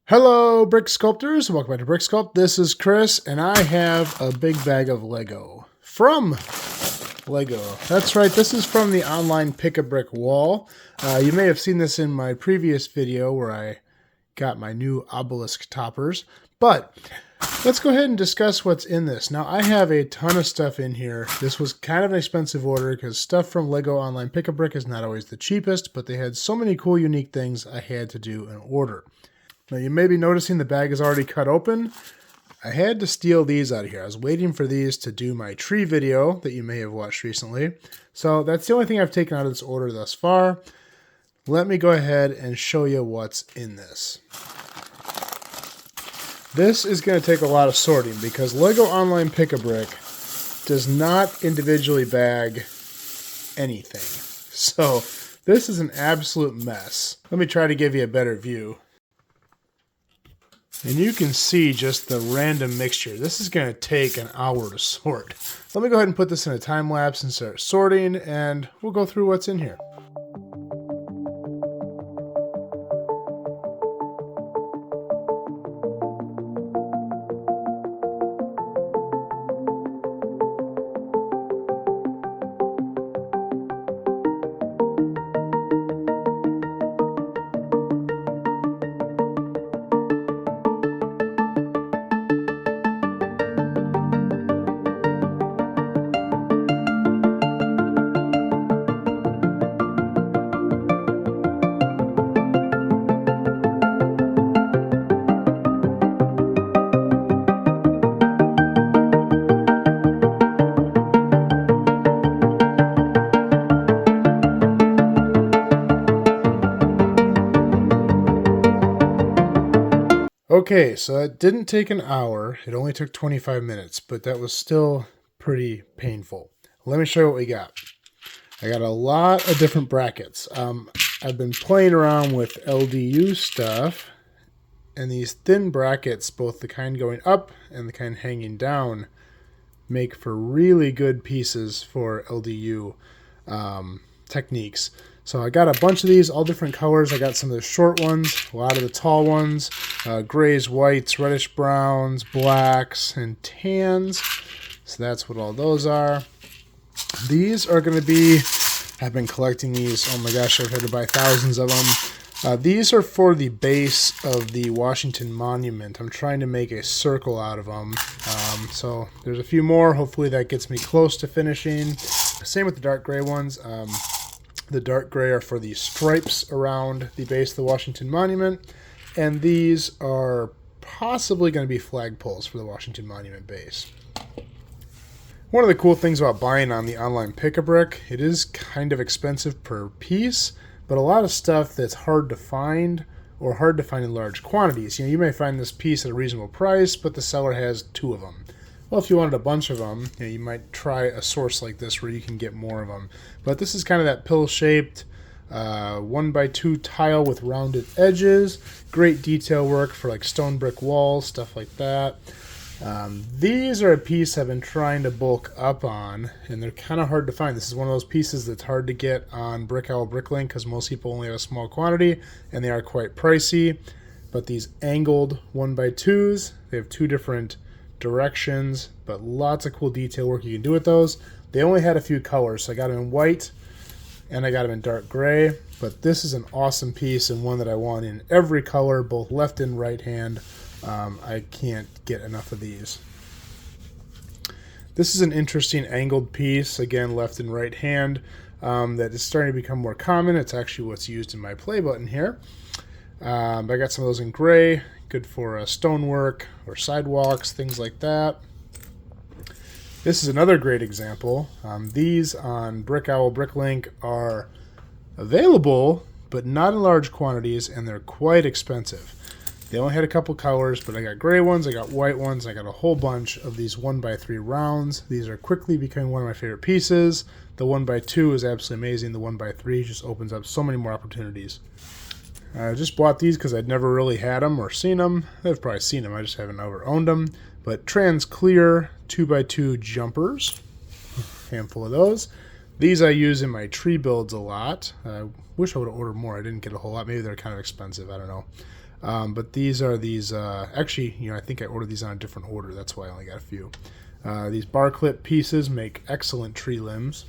Hello, Brick Sculptors. Welcome back to Bricksculpt. This is Chris, and I have a big bag of Lego from Lego. That's right, this is from the online Pick-a-Brick wall. You may have seen this in my previous video where I got my new obelisk toppers. But let's go ahead and discuss what's in this. Now, I have a ton of stuff in here. This was kind of an expensive order because stuff from Lego Online Pick-a-Brick is not always the cheapest, but they had so many cool, unique things I had to do an order. Now, you may be noticing the bag is already cut open. I had to steal these out of here. I was waiting for these to do my tree video that you may have watched recently. So that's the only thing I've taken out of this order thus far. Let me go ahead and show you what's in this. This is going to take a lot of sorting because Lego Online Pick-a-Brick does not individually bag anything. So this is an absolute mess. Let me try to give you a better view. And you can see just the random mixture. This is going to take an hour to sort. Let me go ahead and put this in a time lapse and start sorting, and we'll go through what's in here. Okay, so it didn't take an hour. It only took 25 minutes, but that was still pretty painful. Let me show you what we got. I got a lot of different brackets. I've been playing around with LDU stuff, and these thin brackets, both the kind going up and the kind hanging down, make for really good pieces for LDU techniques. So I got a bunch of these, all different colors. I got some of the short ones, a lot of the tall ones, grays, whites, reddish browns, blacks, and tans. So that's what all those are. These are going to be, I've been collecting these. Oh my gosh, I've had to buy thousands of them. These are for the base of the Washington Monument. I'm trying to make a circle out of them. So there's a few more. Hopefully that gets me close to finishing. Same with the dark gray ones. The dark gray are for the stripes around the base of the Washington Monument, and these are possibly going to be flagpoles for the Washington Monument base. One of the cool things about buying on the online Pick-a-Brick, it is kind of expensive per piece, but a lot of stuff that's hard to find or hard to find in large quantities. You know, you may find this piece at a reasonable price, but the seller has 2 of them. Well, if you wanted a bunch of them, you might try a source like this where you can get more of them. But this is kind of that pill-shaped 1x2 tile with rounded edges. Great detail work for like stone brick walls, stuff like that. These are a piece I've been trying to bulk up on, and they're kind of hard to find. This is one of those pieces that's hard to get on Botanical Bricklink because most people only have a small quantity, and they are quite pricey. But these angled 1x2s, they have 2 different directions, but lots of cool detail work you can do with those. They only had a few colors, so I got them in white and I got them in dark gray, but this is an awesome piece and one that I want in every color, both left and right hand. I can't get enough of these. This is an interesting angled piece, again left and right hand, that is starting to become more common. It's actually what's used in my play button here. I got some of those in gray, good for stonework or sidewalks, things like that. This is another great example. These on Bricklink are available, but not in large quantities, and they're quite expensive. They only had a couple colors, but I got gray ones, I got white ones, I got a whole bunch of these 1x3 rounds. These are quickly becoming one of my favorite pieces. The 1x2 is absolutely amazing. The 1x3 just opens up so many more opportunities. I just bought these because I'd never really had them or seen them. I've probably seen them, I just haven't ever owned them. But trans clear 2x2 jumpers, a handful of those. These I use in my tree builds a lot. I wish I would have ordered more. I didn't get a whole lot. Maybe they're kind of expensive. I don't know. But these are these, actually, I think I ordered these on a different order. That's why I only got a few. These bar clip pieces make excellent tree limbs.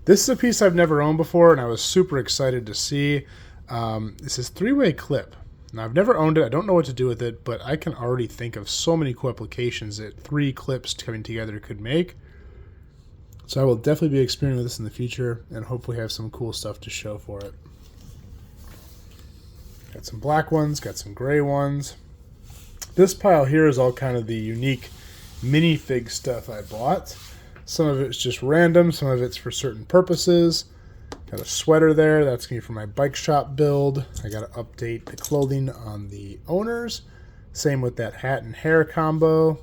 This is a piece I've never owned before, and I was super excited to see. This is 3-way clip. Now, I've never owned it. I don't know what to do with it, but I can already think of so many cool applications that 3 clips coming together could make. So I will definitely be experimenting with this in the future and hopefully have some cool stuff to show for it. Got some black ones, got some gray ones. This pile here is all kind of the unique minifig stuff I bought. Some of it's just random, some of it's for certain purposes. Got a sweater there, that's going to be for my bike shop build. I got to update the clothing on the owners. Same with that hat and hair combo.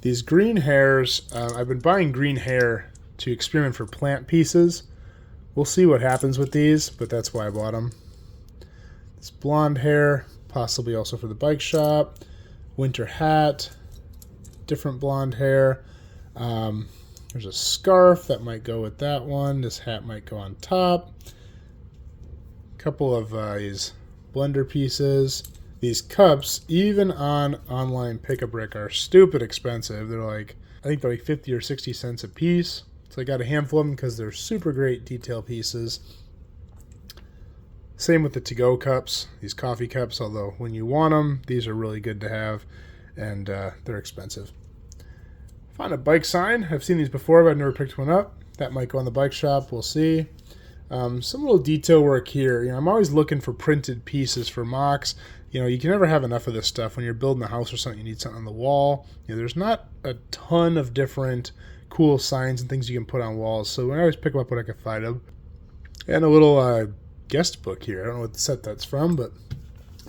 These green hairs, I've been buying green hair to experiment for plant pieces. We'll see what happens with these, but that's why I bought them. This blonde hair, possibly also for the bike shop. Winter hat, different blonde hair. There's a scarf that might go with that one. This hat might go on top. A couple of these blender pieces. These cups, even on online Pick-a-Brick, are stupid expensive. They're like, I think they're like 50 or 60 cents a piece. So I got a handful of them because they're super great detail pieces. Same with the to-go cups, these coffee cups, although when you want them, these are really good to have, and they're expensive. Found a bike sign. I've seen these before, but I've never picked one up. That might go on the bike shop. We'll see. Some little detail work here. I'm always looking for printed pieces for mocks. You can never have enough of this stuff. When you're building a house or something, you need something on the wall. There's not a ton of different cool signs and things you can put on walls, so I always pick them up when I can find them. And a little guest book here. I don't know what set that's from, but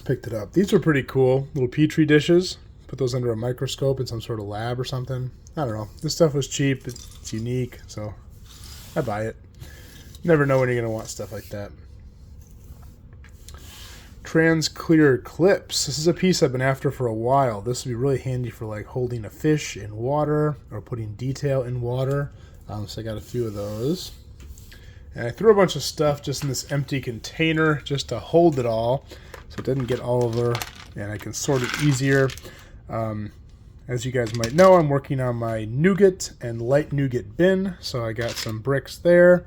picked it up. These are pretty cool. Little petri dishes. Put those under a microscope in some sort of lab or something. I don't know. This stuff was cheap. It's unique, so I buy it. Never know when you're going to want stuff like that. Trans clear clips. This is a piece I've been after for a while. This would be really handy for like holding a fish in water or putting detail in water. So I got a few of those. And I threw a bunch of stuff just in this empty container just to hold it all so it doesn't get all over and I can sort it easier. As you guys might know, I'm working on my nougat and light nougat bin, so I got some bricks there.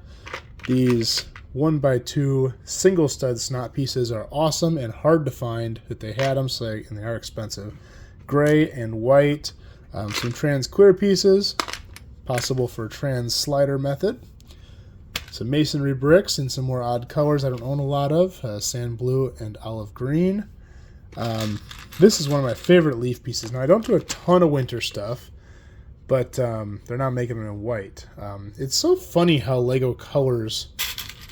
These 1x2 single stud snot pieces are awesome and hard to find, but they had them, and they are expensive. Gray and white, some trans clear pieces, possible for trans slider method. Some masonry bricks in some more odd colors I don't own a lot of, sand blue and olive green. This is one of my favorite leaf pieces. Now, I don't do a ton of winter stuff, but they're not making them in white. It's so funny how Lego colors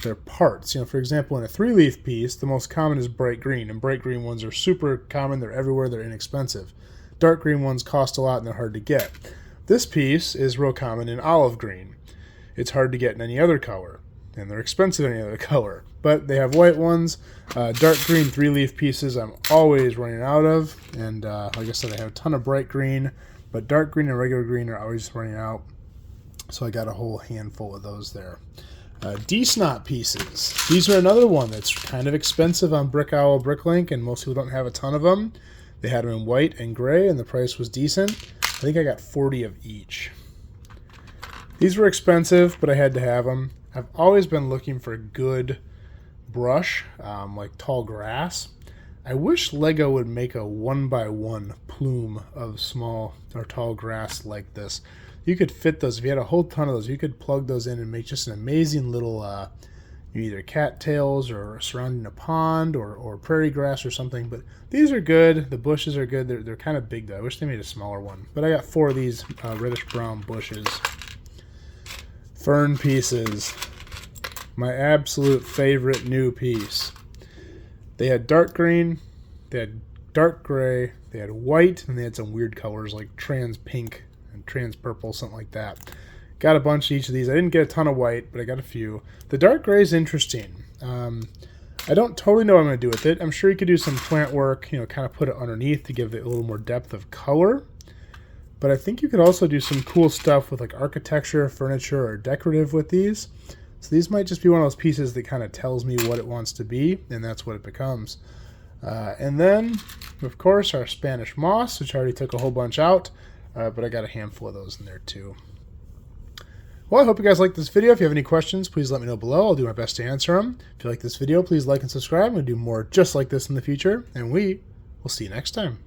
their parts. For example, in a 3-leaf piece, the most common is bright green, and bright green ones are super common. They're everywhere. They're inexpensive. Dark green ones cost a lot, and they're hard to get. This piece is real common in olive green. It's hard to get in any other color, and they're expensive in any other color. But they have white ones. Dark green 3-leaf pieces I'm always running out of. And like I said, I have a ton of bright green, but dark green and regular green are always running out. So I got a whole handful of those there. D-snot pieces. These are another one that's kind of expensive on Brick Owl Bricklink, and most people don't have a ton of them. They had them in white and gray, and the price was decent. I think I got 40 of each. These were expensive, but I had to have them. I've always been looking for a good brush, like tall grass. I wish Lego would make a 1x1 plume of small or tall grass like this. You could fit those, if you had a whole ton of those, you could plug those in and make just an amazing little either cattails or surrounding a pond or prairie grass or something. But these are good. The bushes are good. They're kind of big though. I wish they made a smaller one. But I got 4 of these reddish brown bushes. Fern pieces. My absolute favorite new piece. They had dark green, they had dark gray, they had white, and they had some weird colors like trans pink and trans purple, something like that. Got a bunch of each of these. I didn't get a ton of white, but I got a few. The dark gray is interesting. I don't totally know what I'm going to do with it. I'm sure you could do some plant work, kind of put it underneath to give it a little more depth of color. But I think you could also do some cool stuff with like architecture, furniture, or decorative with these. So these might just be one of those pieces that kind of tells me what it wants to be, and that's what it becomes. And then, of course, our Spanish moss, which I already took a whole bunch out, but I got a handful of those in there too. Well, I hope you guys liked this video. If you have any questions, please let me know below. I'll do my best to answer them. If you like this video, please like and subscribe. I'm going to do more just like this in the future, and we will see you next time.